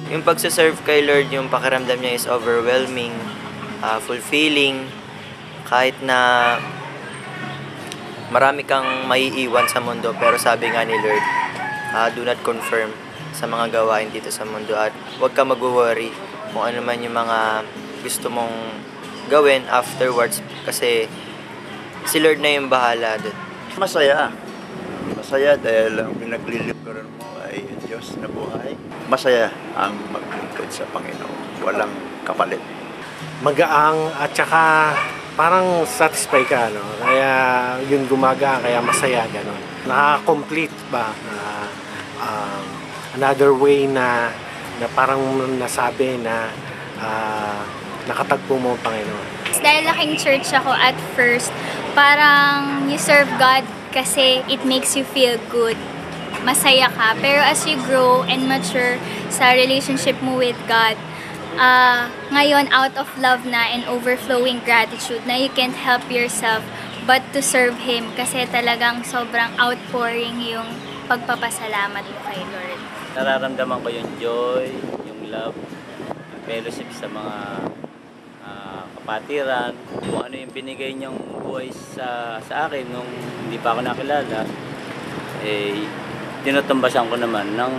Yung pagsaserve kay Lord, yung pakiramdam niya is overwhelming, fulfilling, kahit na marami kang maiiwan sa mundo, pero sabi nga ni Lord, do not confirm sa mga gawain dito sa mundo at huwag ka mag-worry kung ano man yung mga gusto mong gawin afterwards kasi si Lord na yung bahala doon. Masaya. Masaya dahil ang pinaglilingkuran mo ay Diyos na buhay. Masaya ang maglingkod sa Panginoon. Walang kapalit. Magaang at saka parang satisfy ka, no? Kaya yun gumaga, kaya masaya, gano'n. Naka-complete ba? Another way na parang nasabi na nakatagpo mo ang Panginoon. Dahil laking church ako at first, parang you serve God kasi it makes you feel good. Masaya ka. Pero as you grow and mature sa relationship mo with God, ngayon out of love na and overflowing gratitude na you can't help yourself but to serve Him kasi talagang sobrang outpouring yung pagpapasalamat mo kay Lord. Nararamdaman ko yung joy, yung love, yung fellowship sa mga kapatiran, kung ano yung binigay niyang buhay sa akin nung hindi pa ako nakilala, tinutumbasan ko naman ng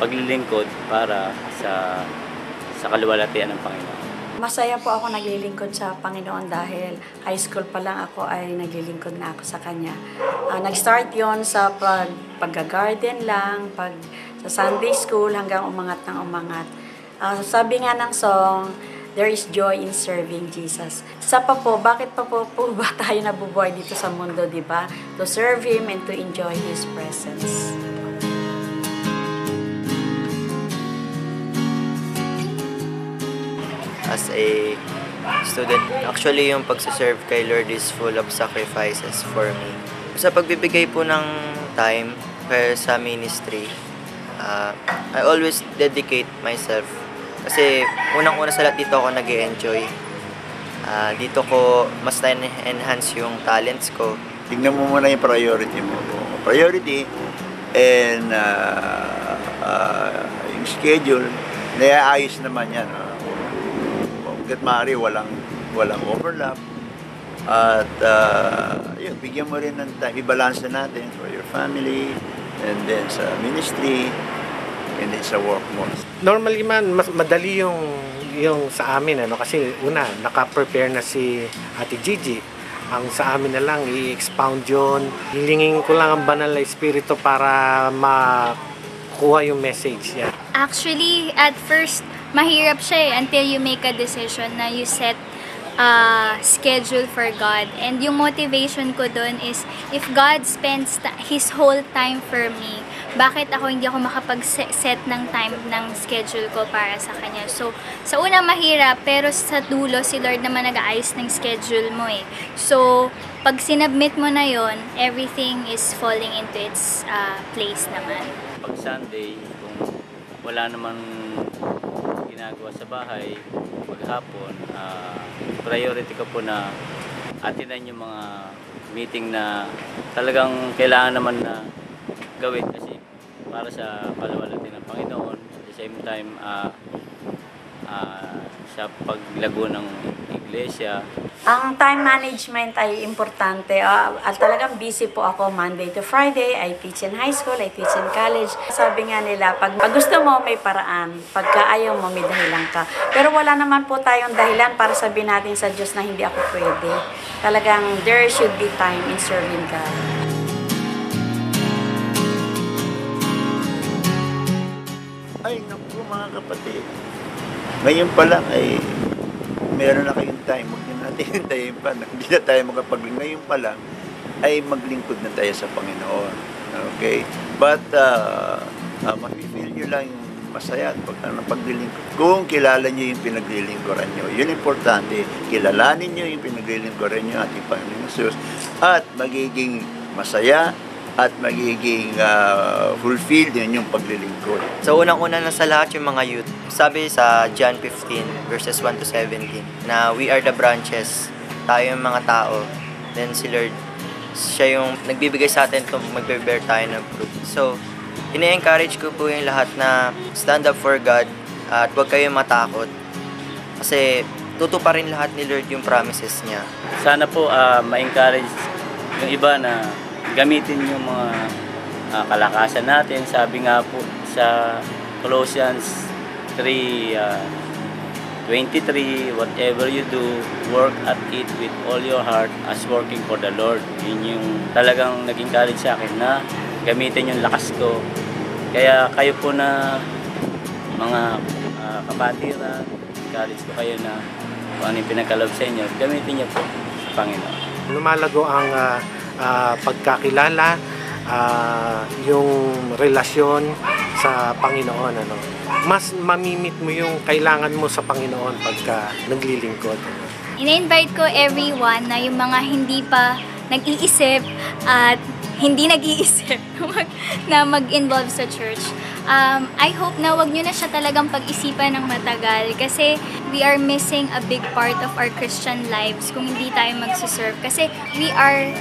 paglilingkod para sa kaluwalhatian ng Panginoon. Masaya po ako naglilingkod sa Panginoon dahil high school pa lang ako ay naglilingkod na ako sa Kanya. Nag-start yon sa pag-garden lang, sa Sunday school hanggang umangat ng umangat. Sabi nga ng song, there is joy in serving Jesus. Isa pa po, bakit pa po ba tayo nabubuhay dito sa mundo, di ba? To serve Him and to enjoy His presence. As a student, actually yung pagsaserve kay Lord is full of sacrifices for me. Sa pagbibigay po ng time sa ministry, I always dedicate myself. Kasi unang-una sa lahat dito ako nag-e-enjoy. Dito ko mas na-enhance yung talents ko. Tingnan mo muna yung priority mo. Priority and yung schedule, naiayos naman yan. Hanggat maaari, walang overlap. At yun, bigyan mo rin ng time. I-balance na natin for your family, and then sa ministry, and then sa work mo. Normally man, mas madali yung sa amin, ano? Kasi una, naka-prepare na si Ate Gigi. Ang sa amin na lang, i-expound yun. Hilingin ko lang ang banal na espiritu para makuha yung message yan. Actually, at first, mahirap siya until you make a decision na you set schedule for God. And yung motivation ko dun is, if God spends His whole time for me, bakit hindi ako makapag-set ng time ng schedule ko para sa Kanya? So, sa una mahirap, pero sa dulo, si Lord naman nag-aayos ng schedule mo eh. So, pag sinubmit mo na yon, everything is falling into its place naman. Pag Sunday, kung wala naman ginagawa sa bahay, maghapon, priority ko po na atinan yung mga meeting na talagang kailangan naman na gawin kasi para sa kaluwalhatian ng Panginoon. At the same time, sa paglago ng iglesia. Ang time management ay importante. At talagang busy po ako Monday to Friday. I teach in high school, I teach in college. Sabi nga nila, pag gusto mo, may paraan. Pagka ayaw mo, may dahilan ka. Pero wala naman po tayong dahilan para sabihin natin sa Diyos na hindi ako pwede. Talagang there should be time in serving God. Ay, naku mga kapatid. Ngayon pa lang ay meron na kayong time. Huwag na natin hintayin pa. Hindi na tayo makapag-lingkod. Ngayon pa lang ay maglingkod na tayo sa Panginoon. Okay? But mafe-feel nyo lang yung masaya at paglilingkod. Kung kilala nyo yung pinaglilingkuran nyo, yun importante. Kilalanin nyo yung pinaglilingkuran nyo ating Panginoon Jesus at magiging masaya at magiging fulfilled din yung paglilingkod. So unang-una na sa lahat yung mga youth. Sabi sa John 15 verses 1 to 17 na we are the branches. Tayo yung mga tao. Then si Lord, siya yung nagbibigay sa atin kung magbe-bear tayo ng fruit. So ine-encourage ko po yung lahat na stand up for God at huwag kayong matakot. Kasi tutuparin lahat ni Lord yung promises niya. Sana po ma-encourage yung iba na gamitin yung mga kalakasan natin. Sabi nga po sa Colossians 3:23, whatever you do, work at it with all your heart as working for the Lord. Yun yung talagang nag-encourage sa akin na gamitin yung lakas ko. Kaya kayo po na mga kapatiran, encourage ko kayo na kung ano yung pinagkaloob sa inyo, gamitin niyo po sa Panginoon. Lumalago ang pagkakilala, yung relasyon sa Panginoon. Mas mamimit mo yung kailangan mo sa Panginoon pagka naglilingkod. Ina-invite ko everyone na yung mga hindi pa nag-iisip at hindi nag-iisip na mag-involve sa church. I hope na wag nyo na siya talagang pag-isipan ng matagal kasi we are missing a big part of our Christian lives kung hindi tayo magsuserve. Kasi we are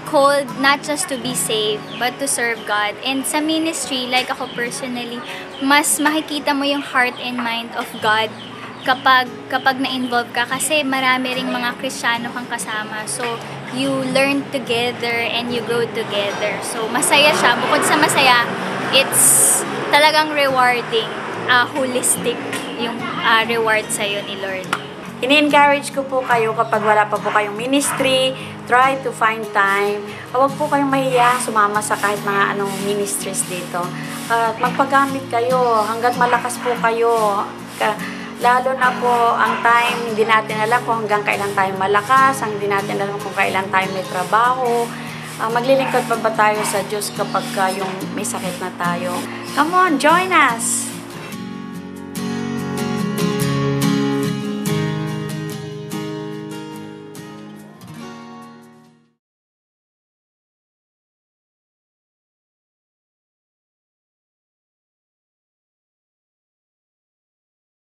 called not just to be saved but to serve God. And sa ministry, like ako personally, mas makikita mo yung heart and mind of God kapag na-involve ka kasi marami ring mga Kristiyano kang kasama. So, you learn together and you grow together. So, masaya siya. Bukod sa masaya, it's talagang rewarding, holistic yung reward sa'yo ni Lord. Ini-encourage ko po kayo kapag wala pa po kayong ministry, try to find time. Huwag po kayong mahiyang sumama sa kahit mga anong ministries dito. At magpagamit kayo hanggat malakas po kayo. Lalo na po ang time, hindi natin alam kung hanggang kailan tayo malakas, hindi natin alam kung kailan tayo may trabaho. Maglilingkod pa ba tayo sa Diyos kapag yung may sakit na tayo? Come on, join us!